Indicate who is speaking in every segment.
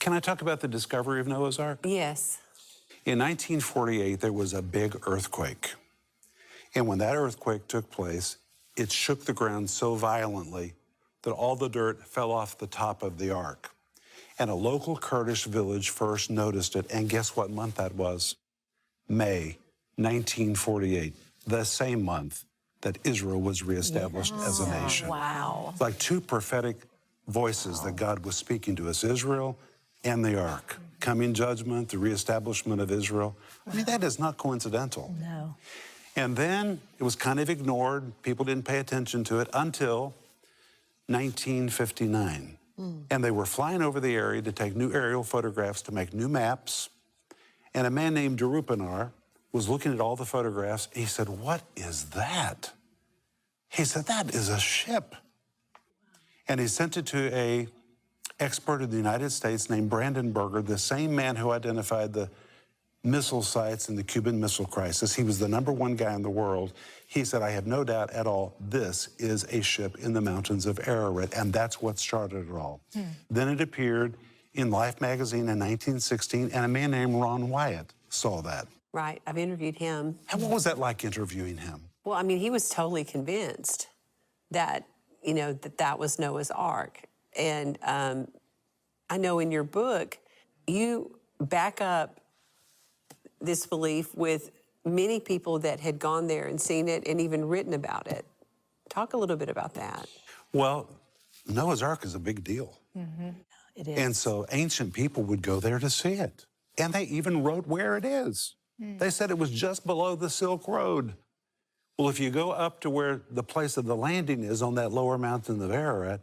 Speaker 1: Can I talk about the discovery of Noah's Ark?
Speaker 2: Yes.
Speaker 1: In 1948, there was a big earthquake. And when that earthquake took place, it shook the ground so violently that all the dirt fell off the top of the ark. And a local Kurdish village first noticed it. And guess what month that was? May 1948, the same month that Israel was reestablished as a nation.
Speaker 2: Wow.
Speaker 1: It's like two prophetic voices that God was speaking to us, Israel and the ark. Coming judgment, the reestablishment of Israel. I mean, that is not coincidental.
Speaker 3: No.
Speaker 1: And then it was kind of ignored. People didn't pay attention to it until 1959. And they were flying over the area to take new aerial photographs to make new maps. And a man named Darupanar was looking at all the photographs. And he said, "What is that?" He said, "That is a ship." And he sent it to a expert in the United States named Brandenburger, the same man who identified the missile sites in the Cuban Missile Crisis. He was the #1 guy in the world. He said, "I have no doubt at all, this is a ship in the mountains of Ararat," and that's what started it all. Then it appeared in Life magazine in 1916, and a man named Ron Wyatt saw that.
Speaker 2: Right. I've interviewed him.
Speaker 1: And what was that like interviewing him?
Speaker 2: Well, I mean, he was totally convinced that, you know, that was Noah's Ark. And I know in your book, you back up this belief with many people that had gone there and seen it and even written about it. Talk a little bit about that.
Speaker 1: Well, Noah's Ark is a big deal.
Speaker 3: It is.
Speaker 1: And so ancient people would go there to see it. And they even wrote where it is. They said it was just below the Silk Road. Well, if you go up to where the place of the landing is on that lower mountain of Ararat,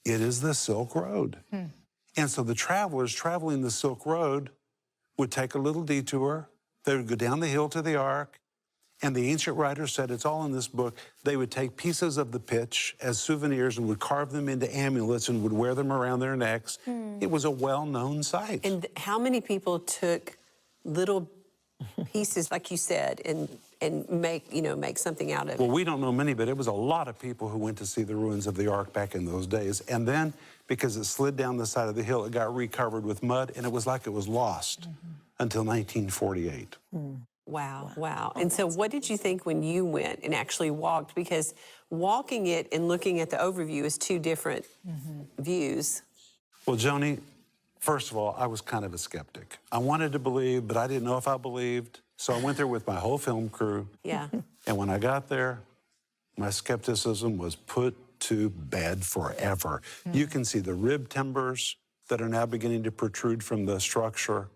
Speaker 1: it is the Silk Road. And so the travelers traveling the Silk Road would take a little detour. They would go down the hill to the Ark. And the ancient writers said, it's all in this book, they would take pieces of the pitch as souvenirs and would carve them into amulets and would wear them around their necks. It was a well-known sight.
Speaker 2: And how many people took little pieces, like you said, and make something out of it?
Speaker 1: Well, we don't know many, but it was a lot of people who went to see the ruins of the Ark back in those days. And then, because it slid down the side of the hill, it got recovered with mud, and it was like it was lost until 1948.
Speaker 2: Wow, wow. And so what did you think when you went and actually walked? Because walking it and looking at the overview is two different views.
Speaker 1: Well, Joni, first of all, I was kind of a skeptic. I wanted to believe, but I didn't know if I believed. So I went there with my whole film crew.
Speaker 2: Yeah.
Speaker 1: And when I got there, my skepticism was put to bed forever. You can see the rib timbers that are now beginning to protrude from the structure.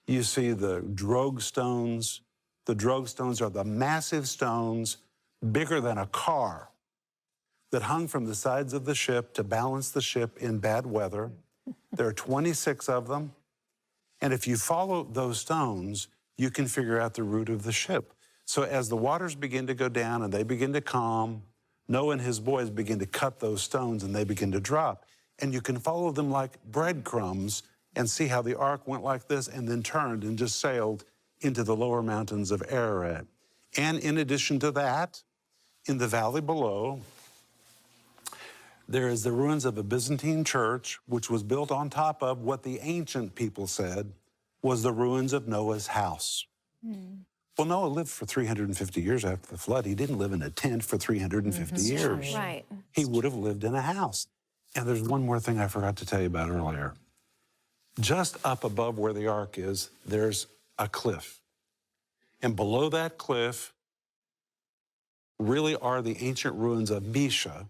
Speaker 1: You see the drogue stones. The drogue stones are the massive stones, bigger than a car, that hung from the sides of the ship to balance the ship in bad weather. There are 26 of them. And if you follow those stones, you can figure out the route of the ship. So as the waters begin to go down and they begin to calm, Noah and his boys begin to cut those stones and they begin to drop. And you can follow them like breadcrumbs and see how the Ark went like this and then turned and just sailed into the lower mountains of Ararat. And in addition to that, in the valley below, there is the ruins of a Byzantine church, which was built on top of what the ancient people said was the ruins of Noah's house. Well, Noah lived for 350 years after the flood. He didn't live in a tent for 350 years.
Speaker 3: Right.
Speaker 1: He would have lived in a house. And there's one more thing I forgot to tell you about earlier. Just up above where the Ark is, there's a cliff. And below that cliff really are the ancient ruins of Misha,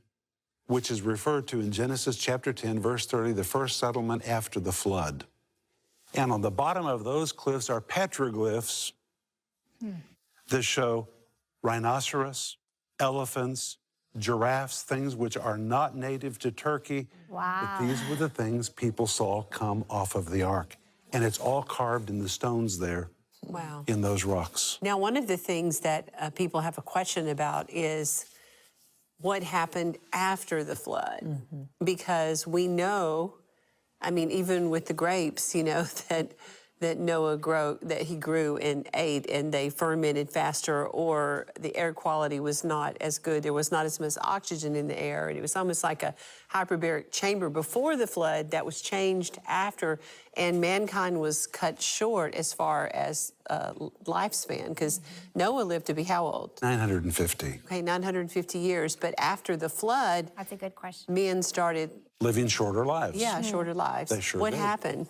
Speaker 1: which is referred to in Genesis chapter 10, verse 30, the first settlement after the flood. And on the bottom of those cliffs are petroglyphs that show rhinoceros, elephants, giraffes, things which are not native to Turkey.
Speaker 3: Wow.
Speaker 1: But these were the things people saw come off of the Ark. And it's all carved in the stones there.
Speaker 2: Wow.
Speaker 1: In those rocks.
Speaker 2: Now, one of the things that people have a question about is what happened after the flood. Because we know, I mean, even with the grapes, you know, that that he grew and ate, and they fermented faster, or the air quality was not as good. There was not as much oxygen in the air, and it was almost like a hyperbaric chamber before the flood that was changed after, and mankind was cut short as far as lifespan, because Noah lived to be how old?
Speaker 1: 950.
Speaker 2: Okay, 950 years, but after the flood,
Speaker 3: That's a good question.
Speaker 2: men started,
Speaker 1: Living shorter lives.
Speaker 2: yeah, shorter lives.
Speaker 1: They sure
Speaker 2: What
Speaker 1: did.
Speaker 2: happened?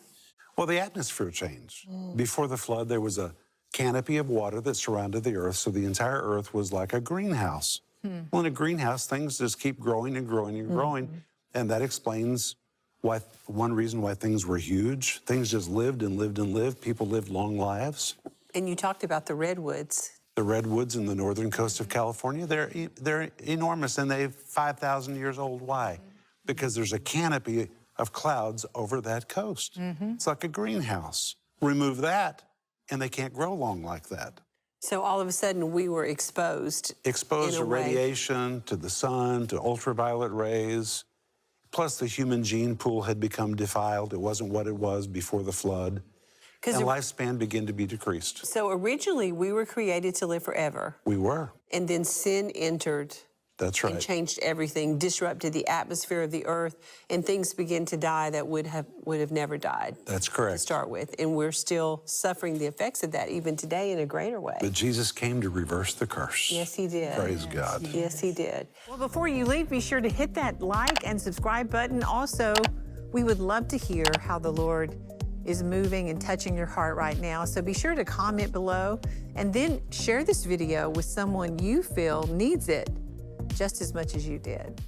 Speaker 1: Well, the atmosphere changed. Before the flood, there was a canopy of water that surrounded the earth, so the entire earth was like a greenhouse. Well, in a greenhouse, things just keep growing and growing and growing, and that explains why, one reason why things were huge. Things just lived and lived and lived. People lived long lives.
Speaker 2: And you talked about the redwoods.
Speaker 1: The redwoods in the northern coast of California, they're enormous, and they're 5,000 years old. Why? Because there's a canopy of clouds over that coast. It's like a greenhouse. Remove that, and they can't grow long like that.
Speaker 2: So all of a sudden, we were exposed.
Speaker 1: Exposed
Speaker 2: in a
Speaker 1: to
Speaker 2: way.
Speaker 1: radiation, to the sun, to ultraviolet rays. Plus, the human gene pool had become defiled. It wasn't what it was before the flood.
Speaker 2: 'Cause
Speaker 1: And
Speaker 2: it-
Speaker 1: lifespan began to be decreased.
Speaker 2: So originally, we were created to live forever,
Speaker 1: We were.
Speaker 2: and then sin entered
Speaker 1: That's
Speaker 2: and
Speaker 1: right.
Speaker 2: changed everything, disrupted the atmosphere of the earth, and things began to die that would have never died
Speaker 1: That's
Speaker 2: to
Speaker 1: correct.
Speaker 2: start with. And we're still suffering the effects of that even today in a greater way.
Speaker 1: But Jesus came to reverse the curse.
Speaker 2: Yes, he did.
Speaker 1: Praise God.
Speaker 2: Yes, he did.
Speaker 4: Well, before you leave, be sure to hit that like and subscribe button. Also, we would love to hear how the Lord is moving and touching your heart right now. So be sure to comment below, and then share this video with someone you feel needs it just as much as you did.